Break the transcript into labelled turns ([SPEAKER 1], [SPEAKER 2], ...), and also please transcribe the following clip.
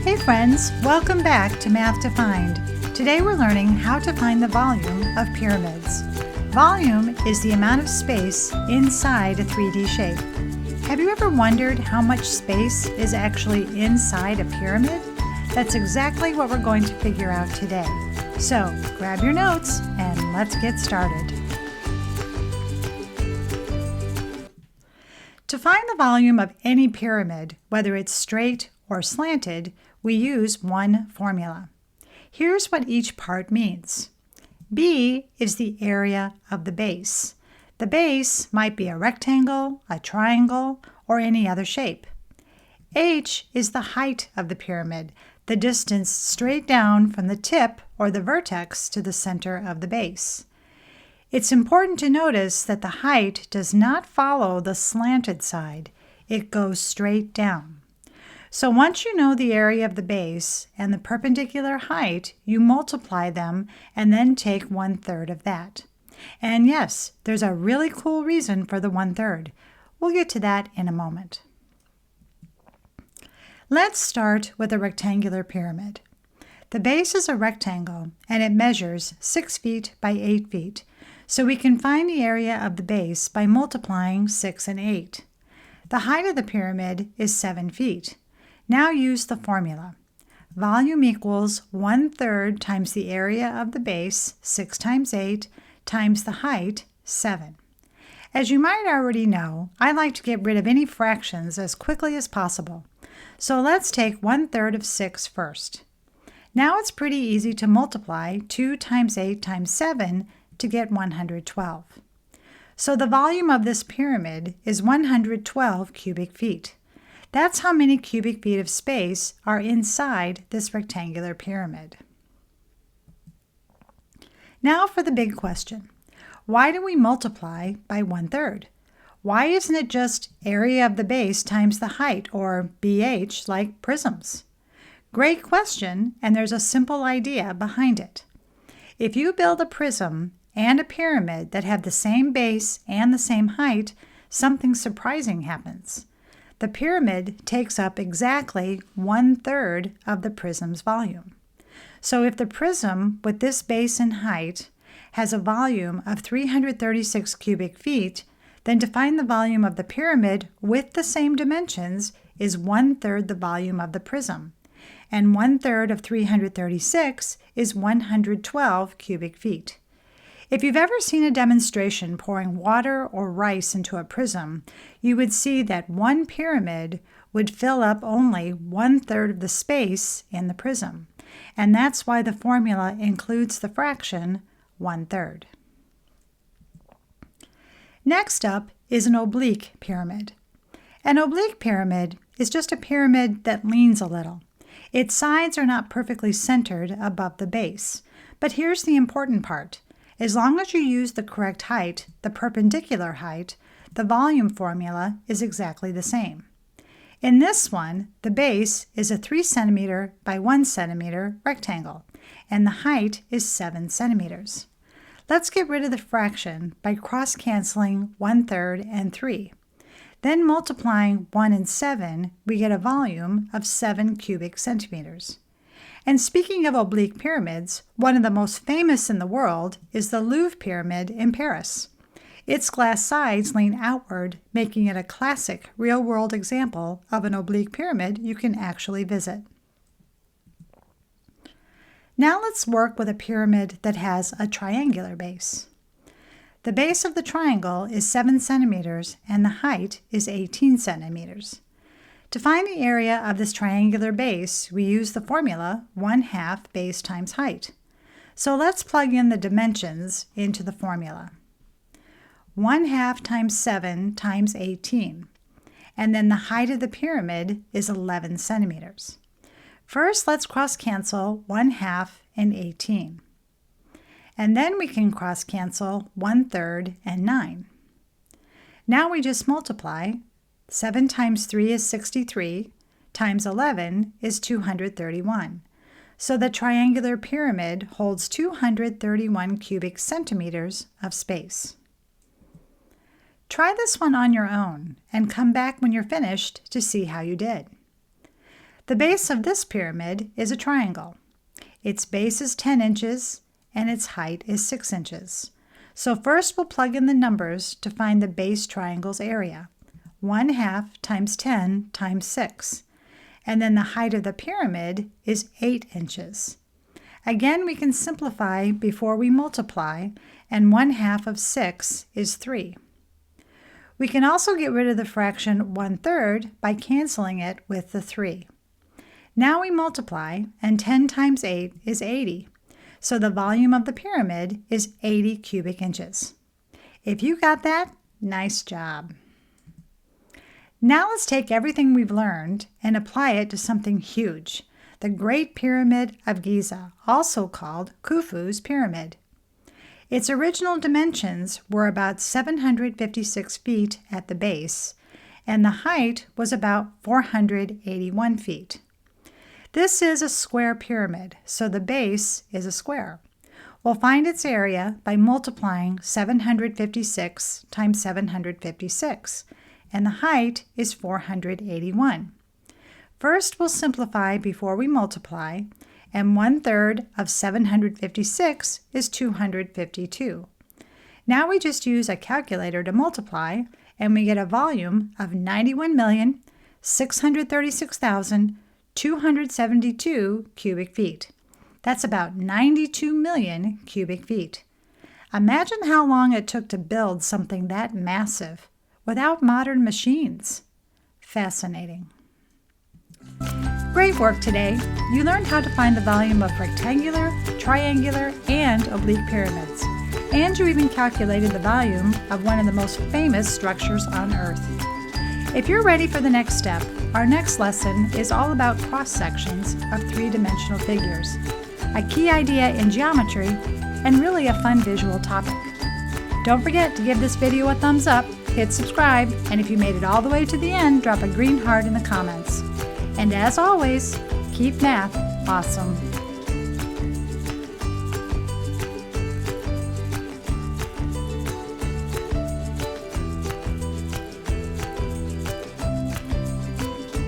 [SPEAKER 1] Hey friends, welcome back to Math to Find. Today we're learning how to find the volume of pyramids. Volume is the amount of space inside a 3D shape. Have you ever wondered how much space is actually inside a pyramid? That's exactly what we're going to figure out today. So grab your notes and let's get started. To find the volume of any pyramid, whether it's straight or slanted, we use one formula. Here's what each part means. B is the area of the base. The base might be a rectangle, a triangle, or any other shape. H is the height of the pyramid, the distance straight down from the tip or the vertex to the center of the base. It's important to notice that the height does not follow the slanted side. It goes straight down. So once you know the area of the base and the perpendicular height, you multiply them and then take 1/3 of that. And yes, there's a really cool reason for the 1/3. We'll get to that in a moment. Let's start with a rectangular pyramid. The base is a rectangle and it measures 6 feet by 8 feet. So we can find the area of the base by multiplying 6 and 8. The height of the pyramid is 7 feet. Now use the formula. Volume equals 1/3 times the area of the base, 6 times 8, times the height, 7. As you might already know, I like to get rid of any fractions as quickly as possible. So let's take 1/3 of 6 first. Now it's pretty easy to multiply 2 times 8 times 7 to get 112. So the volume of this pyramid is 112 cubic feet. That's how many cubic feet of space are inside this rectangular pyramid. Now for the big question. Why do we multiply by 1/3? Why isn't it just area of the base times the height, or BH, like prisms? Great question, and there's a simple idea behind it. If you build a prism and a pyramid that have the same base and the same height, something surprising happens. The pyramid takes up exactly 1/3 of the prism's volume. So if the prism with this base and height has a volume of 336 cubic feet, then to find the volume of the pyramid with the same dimensions is 1/3 the volume of the prism. And 1/3 of 336 is 112 cubic feet. If you've ever seen a demonstration pouring water or rice into a prism, you would see that one pyramid would fill up only 1/3 of the space in the prism. And that's why the formula includes the fraction 1/3. Next up is an oblique pyramid. An oblique pyramid is just a pyramid that leans a little. Its sides are not perfectly centered above the base. But here's the important part. As long as you use the correct height, the perpendicular height, the volume formula is exactly the same. In this one, the base is a 3 centimeter by 1 centimeter rectangle, and the height is 7 centimeters. Let's get rid of the fraction by cross-canceling 1/3 and 3. Then multiplying 1 and 7, we get a volume of 7 cubic centimeters. And speaking of oblique pyramids, one of the most famous in the world is the Louvre pyramid in Paris. Its glass sides lean outward, making it a classic real-world example of an oblique pyramid you can actually visit. Now let's work with a pyramid that has a triangular base. The base of the triangle is 7 centimeters and the height is 18 centimeters. To find the area of this triangular base, we use the formula 1/2 base times height. So let's plug in the dimensions into the formula. 1/2 times 7 times 18. And then the height of the pyramid is 11 centimeters. First, let's cross-cancel 1/2 and 18. And then we can cross-cancel 1/3 and 9. Now we just multiply. 7 times 3 is 63, times 11 is 231. So the triangular pyramid holds 231 cubic centimeters of space. Try this one on your own and come back when you're finished to see how you did. The base of this pyramid is a triangle. Its base is 10 inches and its height is 6 inches. So first we'll plug in the numbers to find the base triangle's area. 1/2 times 10 times 6. And then the height of the pyramid is 8 inches. Again, we can simplify before we multiply, and 1/2 of 6 is 3. We can also get rid of the fraction 1/3 by canceling it with the 3. Now we multiply, and 10 times 8 is 80. So the volume of the pyramid is 80 cubic inches. If you got that, nice job. Now let's take everything we've learned and apply it to something huge, the Great Pyramid of Giza, also called Khufu's Pyramid. Its original dimensions were about 756 feet at the base, and the height was about 481 feet. This is a square pyramid, so the base is a square. We'll find its area by multiplying 756 times 756, and the height is 481. First, we'll simplify before we multiply, and 1/3 of 756 is 252. Now we just use a calculator to multiply, and we get a volume of 91,636,272 cubic feet. That's about 92 million cubic feet. Imagine how long it took to build something that massive without modern machines. Fascinating. Great work today. You learned how to find the volume of rectangular, triangular, and oblique pyramids. And you even calculated the volume of one of the most famous structures on Earth. If you're ready for the next step, our next lesson is all about cross-sections of three-dimensional figures, a key idea in geometry, and really a fun visual topic. Don't forget to give this video a thumbs up, hit subscribe, and if you made it all the way to the end, drop a green heart in the comments. And as always, keep math awesome.